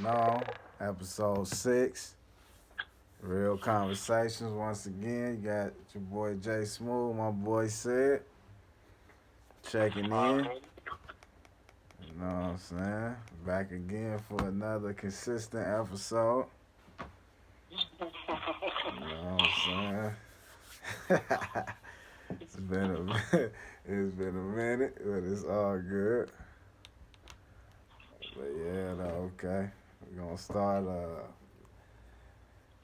on. Episode 6. Real Conversations. Once again, you got your boy Jay Smooth, my boy Sid, checking in. You know what I'm saying? Back again for another consistent episode. You know what I'm saying? it's been a it's been a minute, but it's all good. But yeah, though, okay. We're gonna start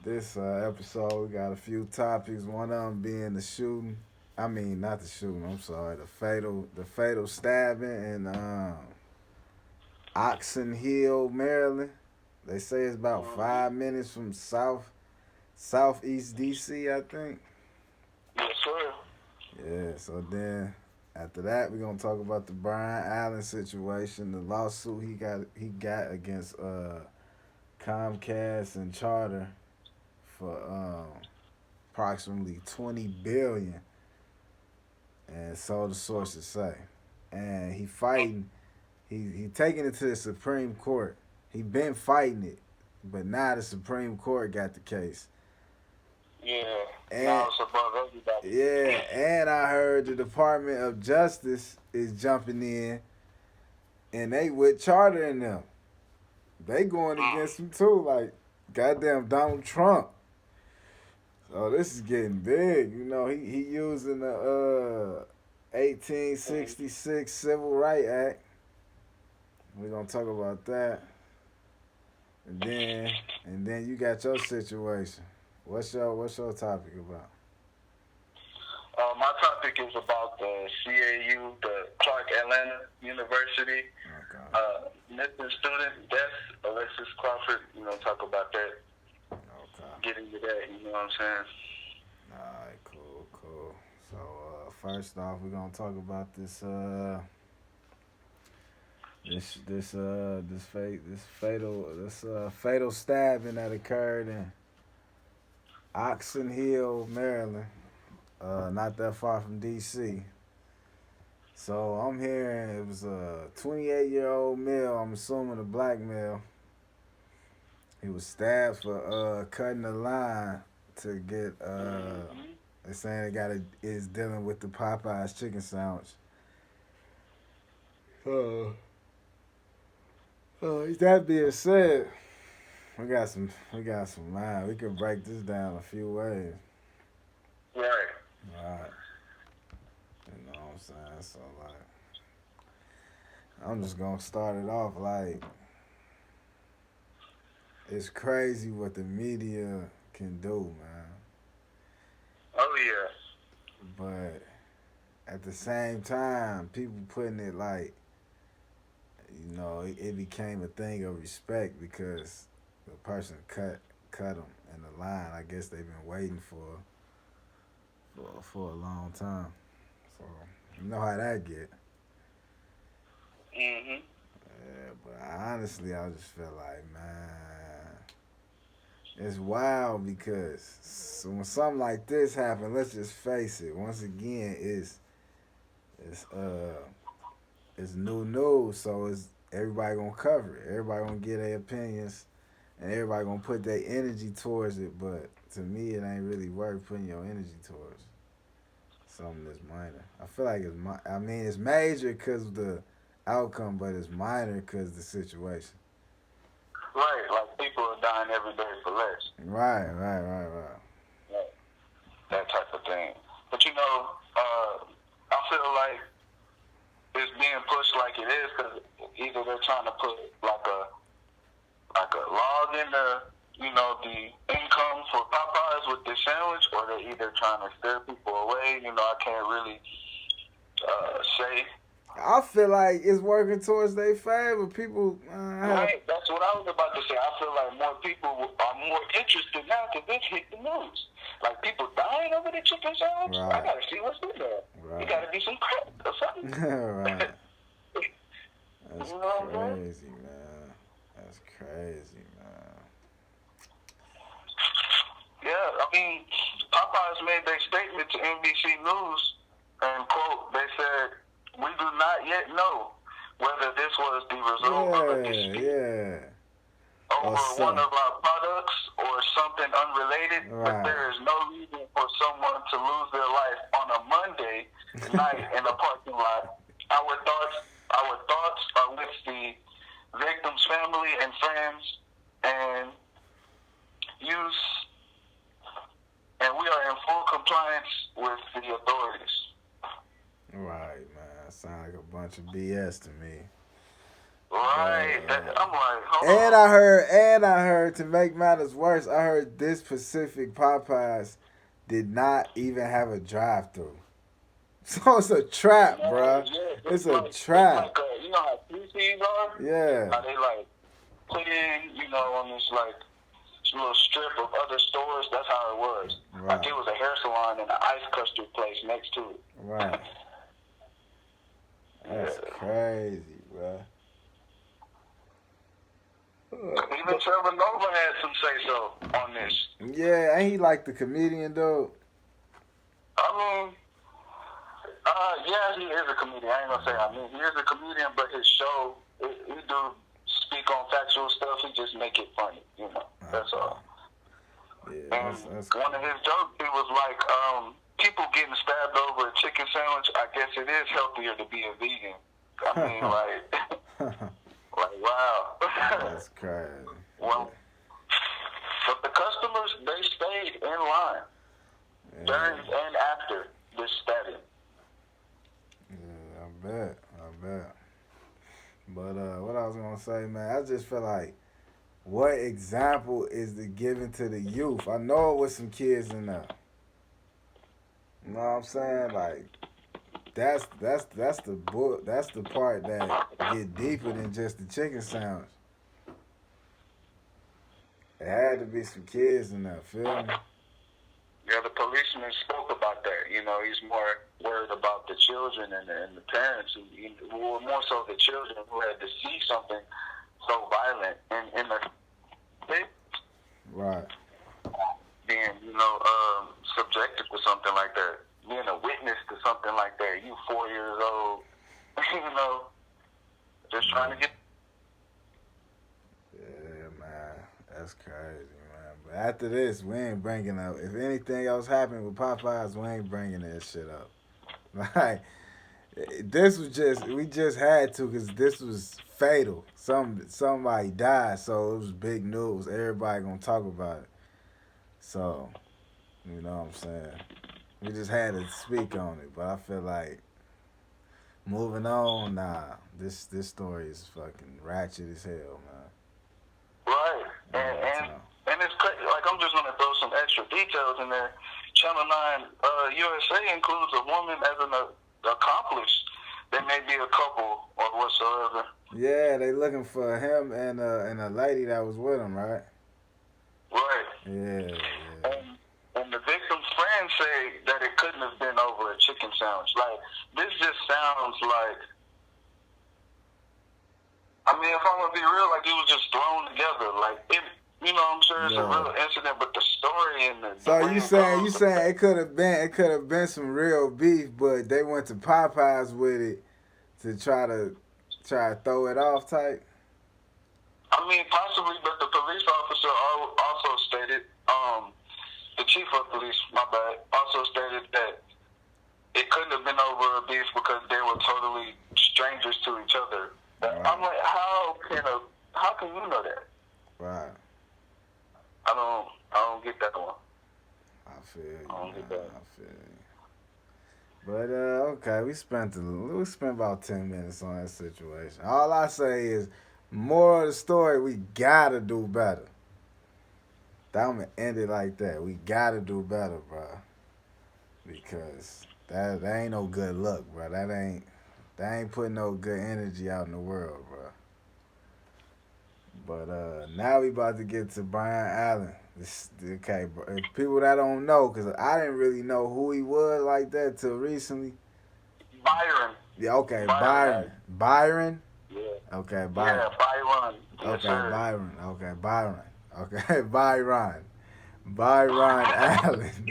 this episode. We got a few topics. One of them being the shooting. I mean, not the shooting. I'm sorry. The fatal stabbing in Oxon Hill, Maryland. They say it's about 5 minutes from southeast DC, I think. Yes, sir. Yeah. So then after that, we're gonna talk about the Bryon Allen situation, the lawsuit he got against Comcast and Charter for approximately $20 billion, and so the sources say. And he fighting. He taking it to the Supreme Court. He been fighting it, but now the Supreme Court got the case. Yeah. And now it's above everybody. yeah, and I heard the Department of Justice is jumping in, and they with Charter in them. They going against him too, like goddamn Donald Trump. So this is getting big. You know, he using the 1866 Civil Rights Act. We're gonna talk about that. And then you got your situation. What's your topic about? My topic is about the CAU, the Clark Atlanta University. Okay. Missing student death, Alexis Crawford. Talk about that. Okay. Get into that. You know what I'm saying? Alright, cool. So first off, we're gonna talk about this fatal stabbing that occurred in Oxon Hill, Maryland, not that far from DC. So I'm hearing it was a 28-year-old male. I'm assuming a black male. He was stabbed for cutting the line to get. They're saying is dealing with the Popeye'sChicken sandwich. That being said, we got some line. We can break this down a few ways. Right. Alright. You know what I'm saying? So like I'm just gonna start it off like it's crazy what the media can do, man. Oh yeah. But at the same time, people putting it like, it became a thing of respect because the person cut them in the line. I guess they've been waiting for a long time. So you know how that get. Mhm. Yeah, but honestly, I just feel like, man, it's wild because when something like this happens, let's just face it. Once again, it's new news, so everybody gonna cover it. Everybody gonna get their opinions, and everybody gonna put their energy towards it. But to me, it ain't really worth putting your energy towards something that's minor. I feel like it's major because of the outcome, but it's minor because of the situation. Right. Like people are dying every day for less. Right. Right. That type of thing. But I feel like it's being pushed like it is because either they're trying to put like a log in the income for Popeyes with the sandwich, or they're either trying to steer people away. I can't really say. I feel like it's working towards their favor. People. Right, that's what I was about to say. I feel like more people are more interested now because this hit the news. Like people dying over the chicken sandwich. Right. I gotta see what's in there. Right. You gotta be some crap or something. Right. That's what crazy, man. That's crazy, man. Yeah, I mean, Popeyes made their statement to NBC News, and quote, they said, "We do not yet know whether this was the result of a dispute over one of our products or something unrelated, but Right. there is no reason for someone to lose their life on a Monday night in a parking lot. Our thoughts are with the victim's family and friends and use, and we are in full compliance with the authorities. Right, man. Sound like a bunch of BS to me. Right. I'm like, hold And on. I heard, to make matters worse, I heard this specific Popeyes did not even have a drive-through. So it's a trap, bruh. Yeah, It's a trap. It's like, you know how QCs are? Yeah. How they like put in, on this like little strip of other stores. That's how it was. Right. Like it was a hair salon and an ice custard place next to it. Right. That's crazy, bruh. Even Trevor Nova had some say so on this. Yeah, ain't he like the comedian, dude? I mean, yeah, he is a comedian. I ain't gonna say he is a comedian, but his show, he do speak on factual stuff. He just make it funny, That's all. Yeah, And that's one of his jokes, he was like, people getting stabbed over a chicken sandwich. I guess it is healthier to be a vegan. I mean, like wow. That's crazy. Well, but the customers, they stayed in line during and after this stabbing. Yeah, I bet. But what I was gonna say, man, I just feel like, what example is the given to the youth? I know it was some kids in there. You know what I'm saying? Like, that's the part that get deeper than just the chicken sandwich. There had to be some kids in there, feel me? Yeah, the policeman spoke about that. He's more worried about the children and the parents, who more so the children who had to see something so violent in the Right. being, subjected to something like that, being a witness to something like that. You 4 years old, just trying to get. Yeah, man, that's crazy, man. But after this, we ain't bringing up. If anything else happened with Popeyes, we ain't bringing that shit up. Like, this was we just had to, because this was fatal. Somebody died, so it was big news. Everybody gonna talk about it. So, you know what I'm saying? We just had to speak on it. But I feel like, moving on, nah, this story is fucking ratchet as hell, man. Right, and it's crazy. Like, I'm just gonna throw some extra details in there. Channel 9 USA includes a woman as an accomplice. They may be a couple or whatsoever. Yeah, they looking for him and a lady that was with him, right? Right. Yeah. And the victim's friends say that it couldn't have been over a chicken sandwich. Like, this just sounds like, if I'm gonna be real, like it was just thrown together. Like I'm sure it's a real incident, but the story and the so you saying it could have been some real beef, but they went to Popeyes with it to try to throw it off type? Possibly, but the police officer also stated, the chief of police, my bad, also stated that it couldn't have been over a beef because they were totally strangers to each other. Right. I'm like, how can you know that? Right. I don't get that one. I feel you. I don't get that. I feel you. But okay, we spent about 10 minutes on that situation. All I say is, more of the story, we gotta do better. I'm gonna end it like that. We gotta do better, bro. Because that ain't no good luck, bro. That ain't putting no good energy out in the world, bro. But now we about to get to Byron Allen. Okay, bro. If people that don't know, because I didn't really know who he was like that till recently. Byron. Yeah, okay, Byron. Byron? Yeah. Okay, Byron. Yeah, Byron. Okay, yes, Byron. Okay, Byron. Okay, Byron. Byron Allen.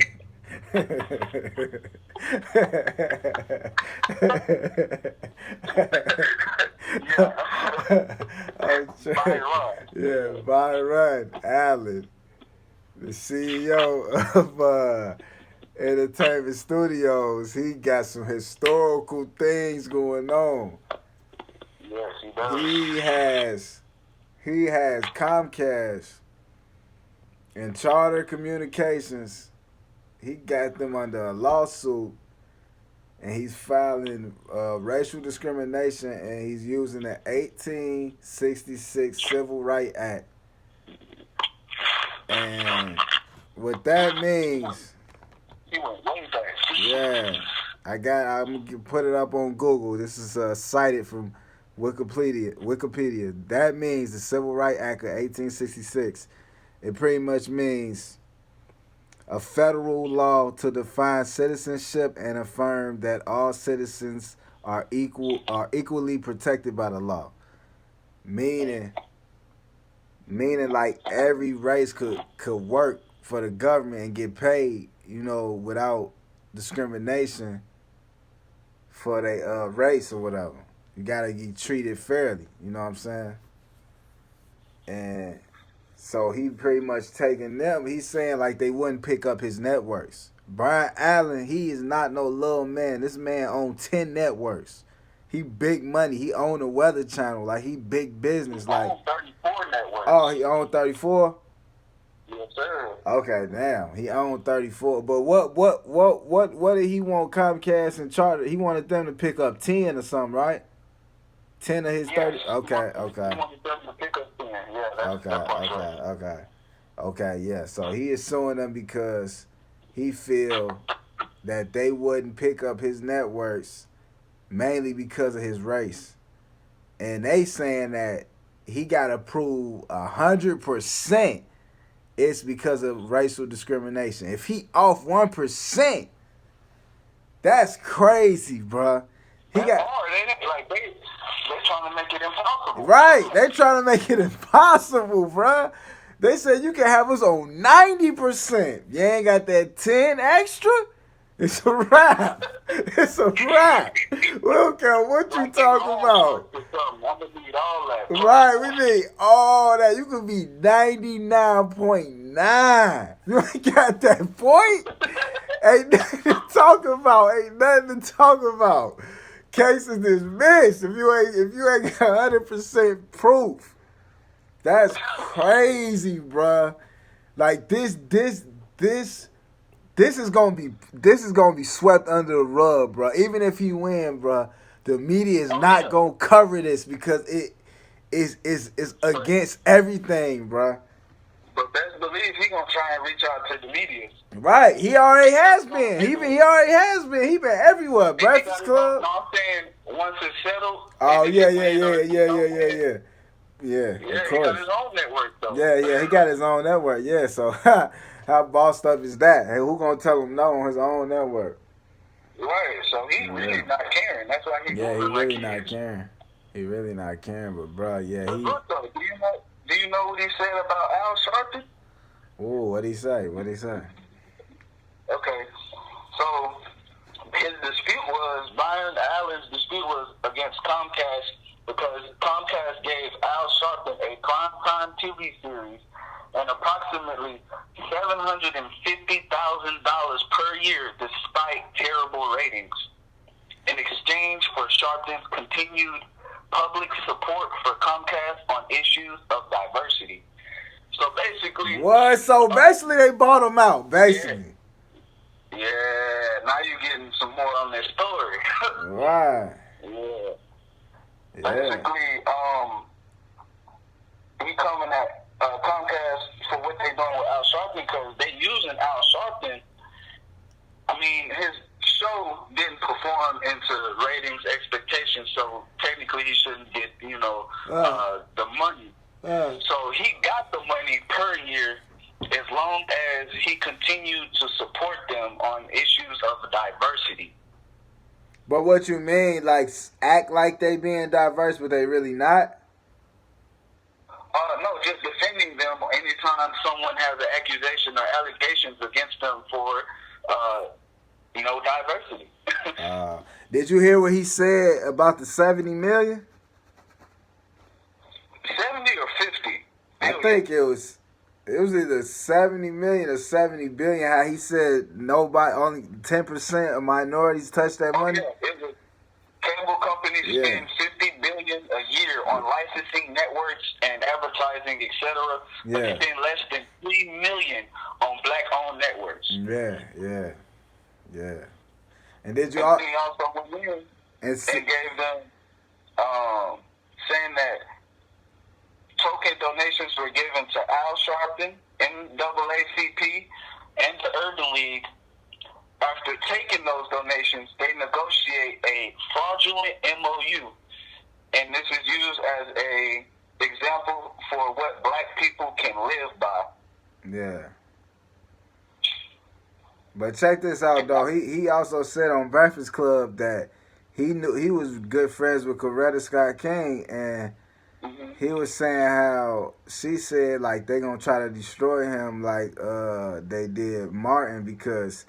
Yeah. I'm tripping. Byron. Yeah, Byron Allen, the CEO of Entertainment Studios. He got some historical things going on. Yes, he does. He has Comcast and Charter Communications. He got them under a lawsuit, and he's filing racial discrimination, and he's using the 1866 Civil Rights Act. And what that means, He went way back. yeah, I'm gonna put it up on Google. This is cited from Wikipedia. Wikipedia. That means the Civil Rights Act of 1866. It pretty much means a federal law to define citizenship and affirm that all citizens are equally protected by the law. Meaning like every race could work for the government and get paid, without discrimination for their race or whatever. You gotta get treated fairly. You know what I'm saying? And so he pretty much taking them. He's saying like they wouldn't pick up his networks. Bryon Allen, he is not no little man. This man owned 10 networks. He big money. He owned a Weather Channel. Like he big business. He Like owned 34 networks. oh, he owned 34. Yes, sir. Okay, damn. He owned 34. But what did he want Comcast and Charter? He wanted them to pick up 10 or something, right? 10 of his 30. Yes. Okay. He wanted them to pick up 10. Yeah, that's right. Okay, yeah. So he is suing them because he feel that they wouldn't pick up his networks mainly because of his race. And they saying that he got to prove 100% it's because of racial discrimination. If he off 1%, that's crazy, bruh. He That's got hard, ain't it? Like they trying to make it impossible. right. They trying to make it impossible, bruh. They said you can have us on 90%. You ain't got that 10 extra. It's a wrap. It's a wrap. We don't care what you talking about. I'm gonna need all that. Right, we need all that. You could be 99.9. You ain't got that point? Ain't nothing to talk about. Ain't nothing to talk about. Case is dismissed if you ain't got 100% proof. That's crazy, bruh. Like this is gonna be swept under the rug, bruh. Even if he win, bruh, the media is not gonna cover this because it is against everything, bruh. But best believe he gonna try and reach out to the media. Right, he already has been. He already has been. He been everywhere. Breakfast Club. No, I'm saying once it's settled. Oh yeah. Yeah, Of he course. got his own network though. Yeah, he got his own network. Yeah, so how bossed up is that? Hey, who gonna tell him no on his own network? Right, so he really not caring. That's why he really not caring. He really not caring, but bro, yeah, But look though, do you know what he said about Al Sharpton? Ooh, what'd he say? Okay, so his dispute was Byron Allen's dispute was against Comcast because Comcast gave Al Sharpton a primetime TV series and approximately $750,000 per year despite terrible ratings in exchange for Sharpton's continued public support for Comcast on issues of diversity. So basically... What? So basically they bought him out, basically. Yeah, now you're getting some more on this story. Right. Yeah. Basically, we coming at Comcast for what they doing with Al Sharpton because they using Al Sharpton. I mean, his show didn't perform into ratings expectations, so technically he shouldn't get, the money. So he got the money per year as long as he continued to support them on issues of diversity. But what you mean, like act like they being diverse, but they really not? No, just defending them anytime someone has an accusation or allegations against them for, diversity. Did you hear what he said about the $70 million? 70 or 50 I billion. think it was either 70 million or 70 billion. How he said nobody, only 10% of minorities touch that money. Yeah, it was cable companies spend $50 billion a year on licensing networks and advertising, etc. But they spend less than $3 million on black-owned networks. Yeah. And did you he also went in and gave them saying that token donations were given to Al Sharpton, NAACP, and the Urban League. After taking those donations, they negotiate a fraudulent MOU, and this is used as a example for what black people can live by. Yeah. But check this out, though. He also said on Breakfast Club that he knew he was good friends with Coretta Scott King, and he was saying how she said like they gonna try to destroy him like they did Martin, because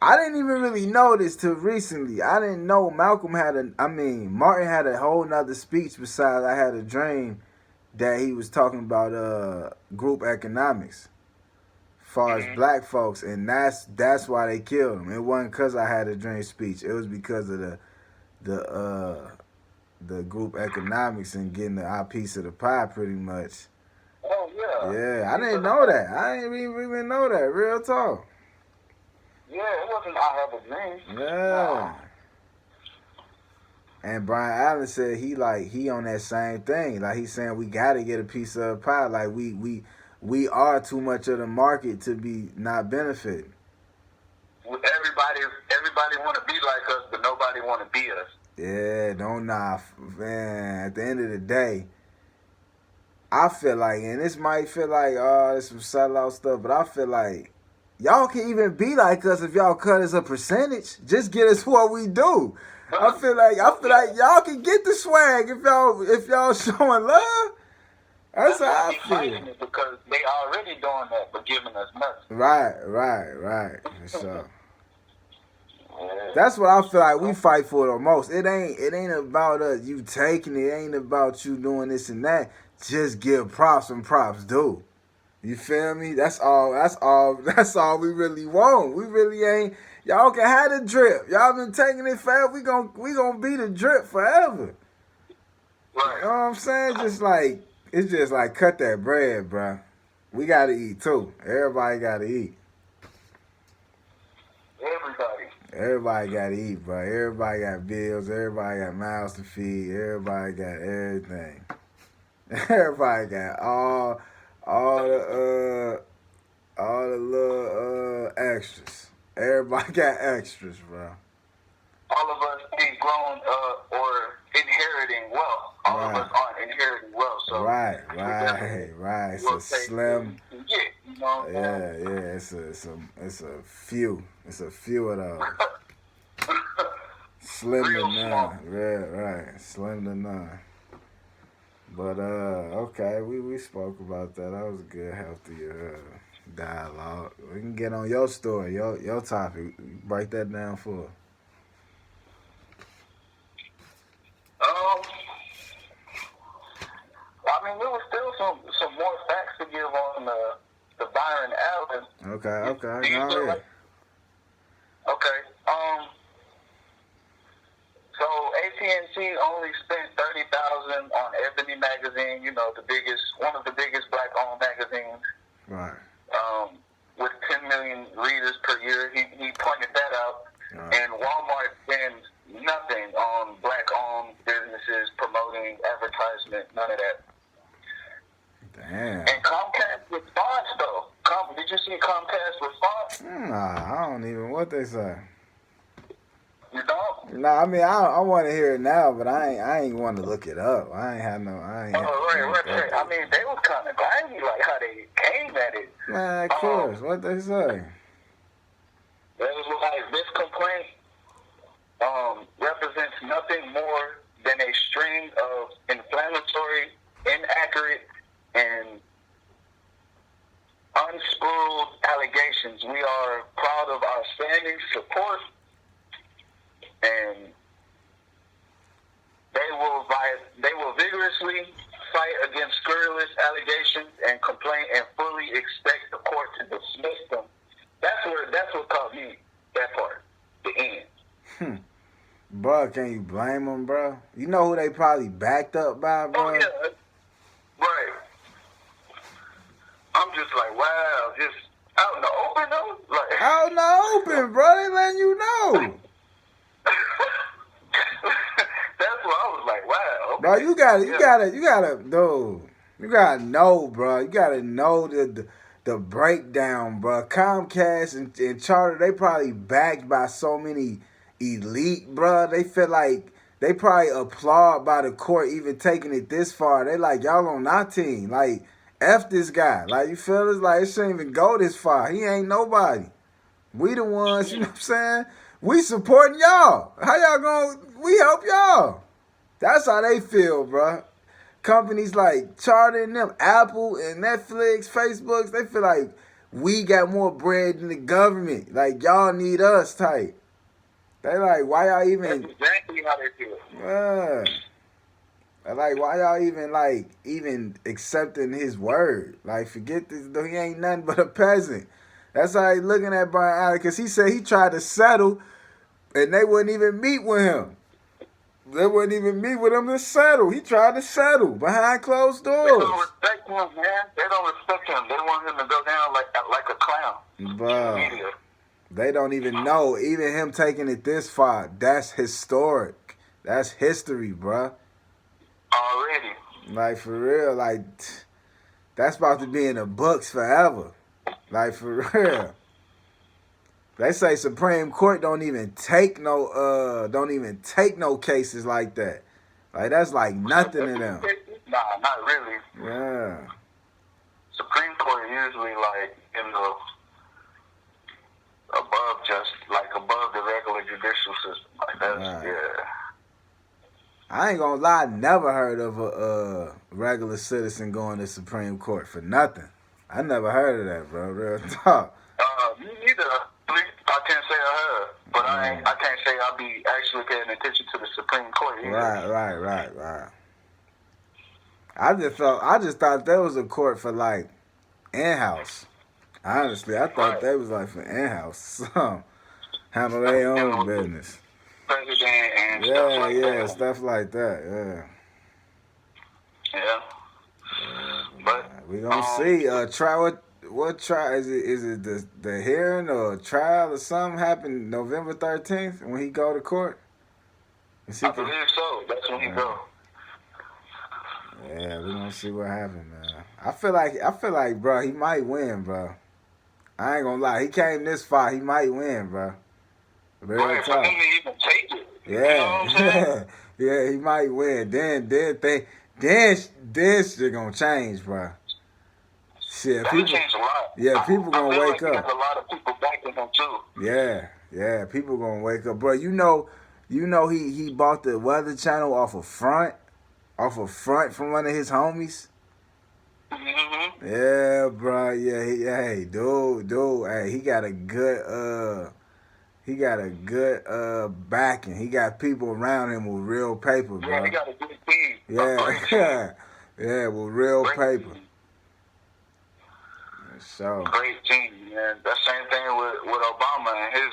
I didn't even really know this till recently. I didn't know Martin had a whole nother speech besides I Had a Dream that he was talking about group economics far as black folks, and that's why they killed him. It wasn't because I Had a Dream speech. It was because of the group economics and getting our piece of the pie, pretty much. Oh yeah. Yeah, I didn't know that. I didn't even know that. Real talk. Yeah, it wasn't I Have a Dream. Yeah. And Bryon Allen said he on that same thing. Like he's saying we gotta get a piece of the pie. Like we are too much of the market to be not benefiting. Everybody want to be like us, but nobody want to be us. Yeah, don't knock, man. At the end of the day, I feel like, and this might feel like, oh, this some sellout stuff, but I feel like y'all can even be like us if y'all cut us a percentage. Just get us what we do. I feel like y'all can get the swag if y'all showing love. That's how I feel. Because they already doing that, but giving us nothing. Right. For sure. That's what I feel like we fight for the most. It ain't about us you taking it. It ain't about you doing this and that. Just give props when props due. You feel me? That's all we really want. We really ain't. Y'all can have the drip. Y'all been taking it forever. We gonna be the drip forever. Right. You know what I'm saying? It's just like cut that bread, bro. We gotta eat too. Everybody gotta eat. Everybody gotta eat, bro. Everybody got bills. Everybody got mouths to feed. Everybody got everything. Everybody got all the little extras. Everybody got extras, bro. All of us ain't grown or inheriting wealth. All of us aren't inheriting wealth. So right. It's a slim. You know what I'm saying? It's a few. It's a few of those. Slim to none. Right. Slim to none. But okay, we spoke about that. That was a good, healthy dialogue. We can get on your story, your topic. Break that down for us. I mean, there was still some more facts to give on the Byron Allen. Okay. Okay. So AT&T only spent $30,000 on Ebony magazine. You know, one of the biggest black-owned magazines. Right. With 10 million readers per year, he pointed that out. Right. And Walmart spends nothing on black-owned businesses promoting advertisement. None of that. Damn. And Comcast response though. Did you see Comcast response? Nah, I don't even what they say. You don't? Nah, I mean I want to hear it now, but I ain't want to look it up. I ain't have no. Right. I mean, they was kind of grimy, like how they came at it. Man, of course. What they say? It was like this complaint represents nothing more than a string of inflammatory, inaccurate, and unspooled allegations. We are proud of our standing support, and they will vigorously fight against scurrilous allegations and complaint and fully expect the court to dismiss them. That's what caught me, that part, the end. Bro, can you blame them, bro? You know who they probably backed up by, bro? Oh, yeah. Right. I'm just like, wow, just out in the open, though? Like, out in the open, bro. They letting you know. That's what I was like, wow. Okay. Bro, you gotta, dude. You gotta know, bro. You gotta know the breakdown, bro. Comcast and Charter, they probably backed by so many elite, bro. They feel like they probably applaud by the court even taking it this far. They like, y'all on our team. Like, F this guy. Like, you feel it's like it shouldn't even go this far. He ain't nobody. We the ones, you know what I'm saying? We supporting y'all. How y'all gonna, we help y'all. That's how they feel, bro. Companies like Charter and them, Apple and Netflix, Facebook, they feel like we got more bread than the government. Like, y'all need us type. They like, why y'all even... That's exactly how they feel. Yeah. Like, why y'all even accepting his word? Like, forget this, he ain't nothing but a peasant. That's how he looking at Bryon Allen, because he said he tried to settle, and they wouldn't even meet with him. They wouldn't even meet with him to settle. He tried to settle behind closed doors. They don't respect him, man. They don't respect him. They want him to go down like a clown. Bruh. They don't even know. Even him taking it this far, that's historic. That's history, bruh. Already. Like, for real. Like, that's about to be in the books forever. Like, for real. They say Supreme Court don't even take no cases like that. Like, that's like nothing to them. Nah, not really. Yeah. Supreme Court usually like in the above the regular judicial system. Like that's Right. yeah. I ain't gonna lie, I never heard of a regular citizen going to Supreme Court for nothing. I never heard of that, bro. Real talk. Me neither. I can't say I heard, but I can't say I'll be actually paying attention to the Supreme Court either. Right. I just thought there was a court for like in-house. Honestly, I thought they was like for in-house. Handle their own business. President and stuff like that. Stuff like that. Yeah. But We gonna see. What trial is it? Is it the hearing or trial or something happen November 13th when he go to court? I believe so. That's when he go. Yeah, we gonna see what happens, man. I feel like, bro, he might win, bro. I ain't gonna lie, he came this far, he might win, bro. Real right, talk. for him to even take it. Yeah, you know what I'm saying? yeah, he might win. Then shit gonna change, bro. Shit, that people changed a lot. Yeah, people gonna wake up. There's a lot of people backing him too. Yeah, people gonna wake up, bro. You know, he bought the Weather Channel off a front from one of his homies. Mm-hmm. Yeah, bro. Yeah, dude. Hey, he got a good backing. He got people around him with real paper, bro. Yeah, he got a good team. Yeah, with real great paper. Team. So great team, man. That same thing with Obama and his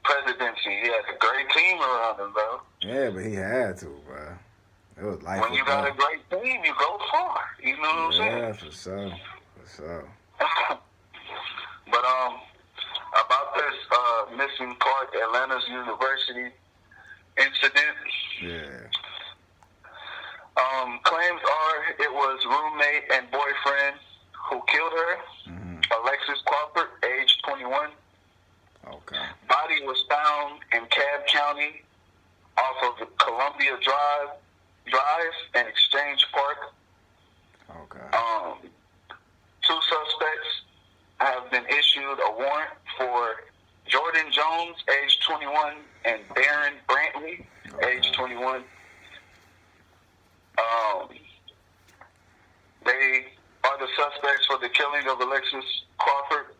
presidency. He had a great team around him, bro. Yeah, but he had to, bro. It was like when you got a great team, you go far. You know what I'm saying? Yeah, for sure. But about this missing Clark Atlanta's University incident. Yeah. Claims are it was roommate and boyfriend who killed her. Mm-hmm. Alexis Crawford, age 21. Okay. Body was found in Cobb County off of the Columbia Drive and Exchange Park. Okay. 2 suspects have been issued a warrant for Jordan Jones, age 21, and Baron Brantley, age 21. They are the suspects for the killing of Alexis Crawford,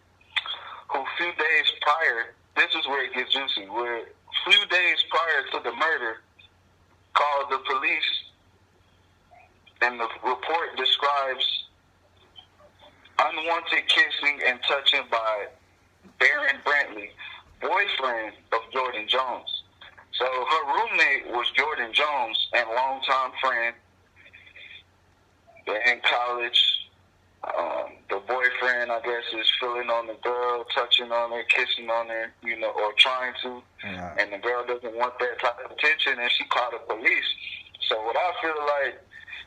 who few days prior, this is where it gets juicy, where few days prior to the murder, called the police and the report describes unwanted kissing and touching by Byron Brantley, boyfriend of Jordan Jones. So her roommate was Jordan Jones and longtime friend. They're in college. The boyfriend, I guess, is feeling on the girl, touching on her, kissing on her, or trying to. Yeah. And the girl doesn't want that type of attention, and she called the police. So what I feel like,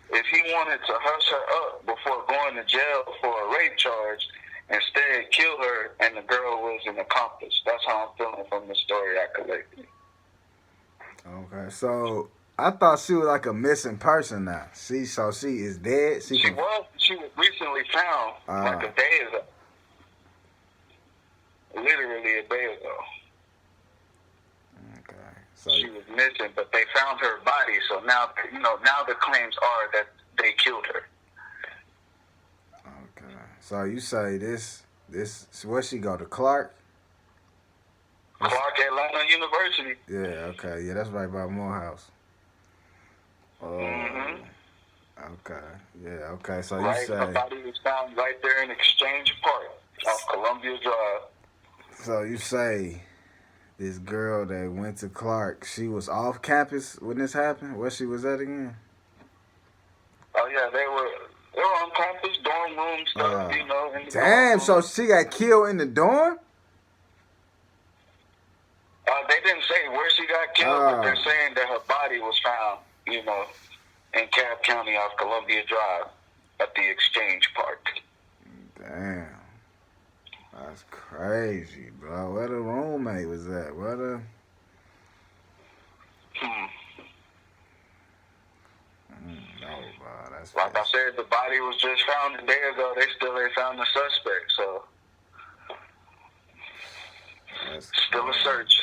if he wanted to hush her up before going to jail for a rape charge, instead kill her, and the girl was an accomplice. That's how I'm feeling from the story I collected. Okay, so I thought she was like a missing person now. She is dead. She was recently found like a day ago. Literally a day ago. Okay. So she was missing, but they found her body. So now the claims are that they killed her. Okay. So you say this where she go to Clark? Clark Atlanta University. Yeah. Okay. Yeah, that's right by Morehouse. Mm-hmm. Okay. Yeah. Okay. So right, you say her body was found right there in Exchange Park off Columbia Drive. So you say this girl that went to Clark, she was off campus when this happened? Where she was at again? Oh yeah, they were on campus, dorm room stuff, in the damn, so she got killed in the dorm? They didn't say where she got killed, but they're saying that her body was found, in Cobb County off Columbia Drive at the Exchange Park. Damn. That's crazy, bro. Where the roommate was at? Where the... No, bro. That's like I said, the body was just found a day ago. They still ain't found the suspect, so... Still a search.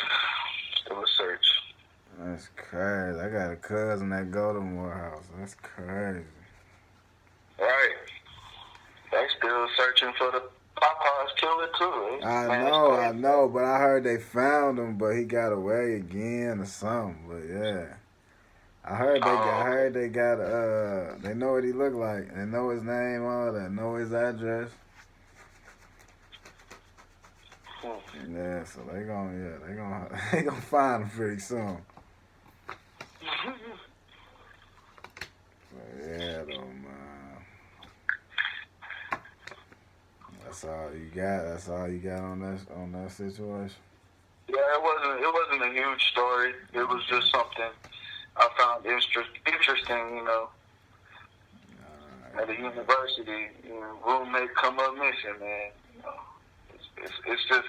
That's crazy. I got a cousin that go to Morehouse. That's crazy. Right. They still searching for the Popeye's killer too. I know, but I heard they found him, but he got away again or something. But yeah, I heard they got they know what he looked like. They know his name, all that. Know his address. Yeah, so they gonna find him pretty soon. But yeah, though, man. That's all you got. That's all you got on that situation. Yeah, it wasn't a huge story. It was just something I found interesting. At the university, roommate come up missing, man. It's just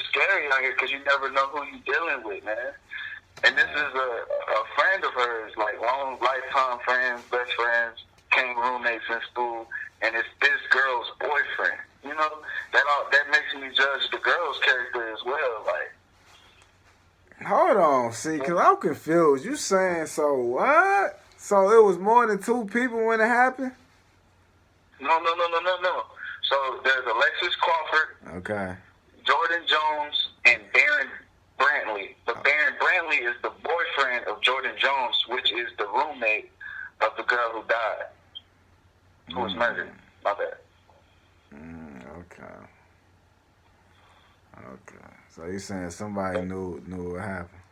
scary out here because you never know who you're dealing with, man. And this is a friend of hers, like long lifetime friends, best friends, came roommates in school, and it's this girl's boyfriend. That makes me judge the girl's character as well. Like, hold on, see, because I'm confused. You saying so what? So it was more than two people when it happened? No. So there's Alexis Crawford, okay, Jordan Jones, and Byron Brantley. But Byron Brantley is the boyfriend of Jordan Jones, which is the roommate of the girl who died, who was murdered. My bad. Okay. So you saying somebody knew what happened?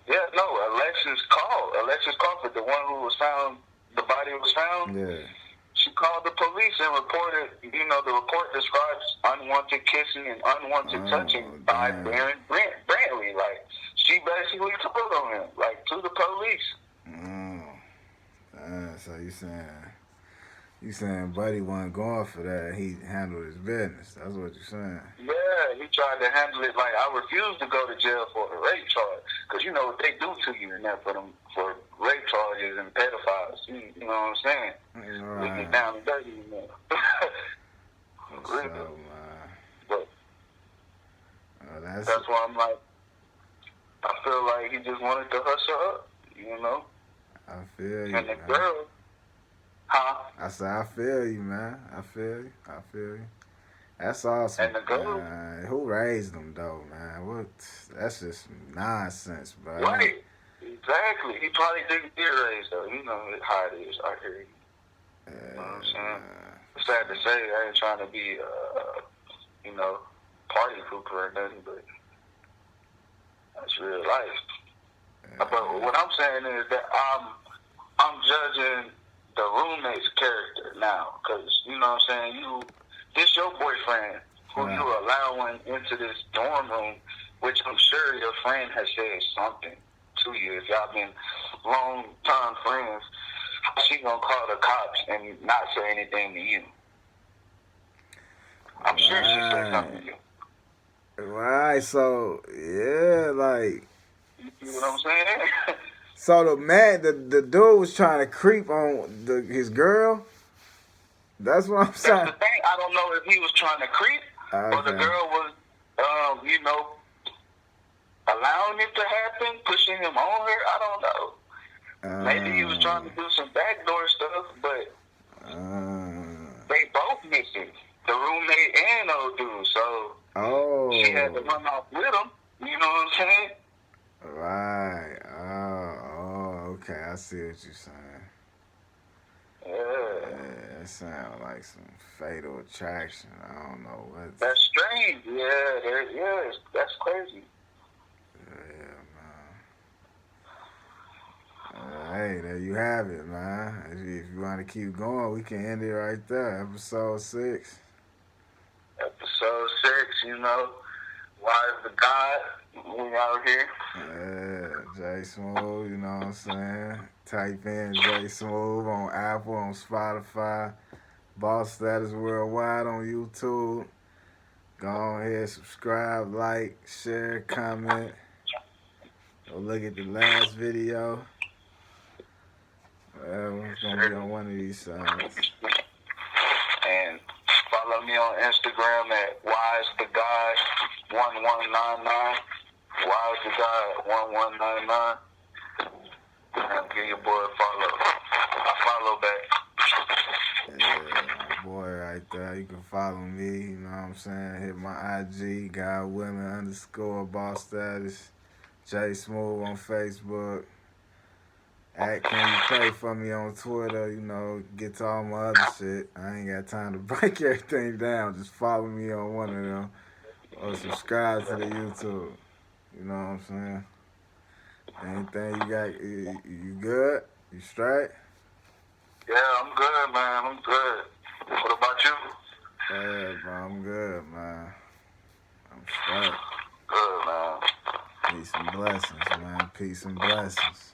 Yeah, no. Alexis Crawford, the one who was found, the body was found. Yeah. She called the police and reported, the report describes unwanted kissing and unwanted touching by Byron Brantley. Like, she basically told on him, like, to the police. So you saying Buddy wasn't going for that. He handled his business. That's what you're saying. Yeah, he tried to handle it like, I refuse to go to jail for a rape charge. Because you know what they do to you in there for rape charges and pedophiles. You know what I'm saying? Right. They get down and dirty in there. But that's why I'm like, I feel like he just wanted to hush her up, I feel you. And the girl, I said, I feel you, man. I feel you. That's awesome. And the girl, who raised them though, man? That's just nonsense, bro. Right. Exactly. He probably didn't get raised though. You know how it is out here. You know what I'm saying? It's sad to say. I ain't trying to be, you know, party pooper or nothing, but that's real life. But what I'm saying is that I'm judging the roommate's character now, because you know what I'm saying. This your boyfriend who you allowing into this dorm room, which I'm sure your friend has said something to you. If y'all been long time friends, she gonna call the cops and not say anything to you. I'm sure she said something to you. Right, so yeah, like, you know what I'm saying? So the dude was trying to creep on his girl. That's what I'm saying. That's the thing. I don't know if he was trying to creep or the girl was, you know, allowing it to happen, pushing him on her. I don't know. Maybe he was trying to do some backdoor stuff, but they both missing. The roommate and old dude. So she had to run off with him. You know what I'm saying? Right. Okay. I see what you're saying. Yeah, that sounds like some fatal attraction. I don't know what. That's strange. Yeah, that's crazy. Yeah, man. Hey, there you have it, man. If you want to keep going, we can end it right there. Episode 6. Episode 6, you know. Why is the God? We out here. Yeah, J Smooth, you know what I'm saying? Type in J Smooth on Apple, on Spotify, Boss Status Worldwide on YouTube. Go ahead, subscribe, like, share, comment. Go look at the last video. It's going to be on one of these sides. And follow me on Instagram at WhyIsTheGuy1199. WhyIsTheGuy1199. And give your boy a follow. I follow back. Yeah, my boy right there. You can follow me, you know what I'm saying? Hit my IG, God willing _ Boss Status. J Smooth on Facebook. Can you pray for me on Twitter? You know, get to all my other shit. I ain't got time to break everything down. Just follow me on one of them. Or subscribe to the YouTube. You know what I'm saying? Anything you got? You good? You straight? Yeah, I'm good, man. I'm good. What about you? Yeah, bro, I'm good, man. I'm straight. Good, man. Peace and blessings, man. Peace and blessings.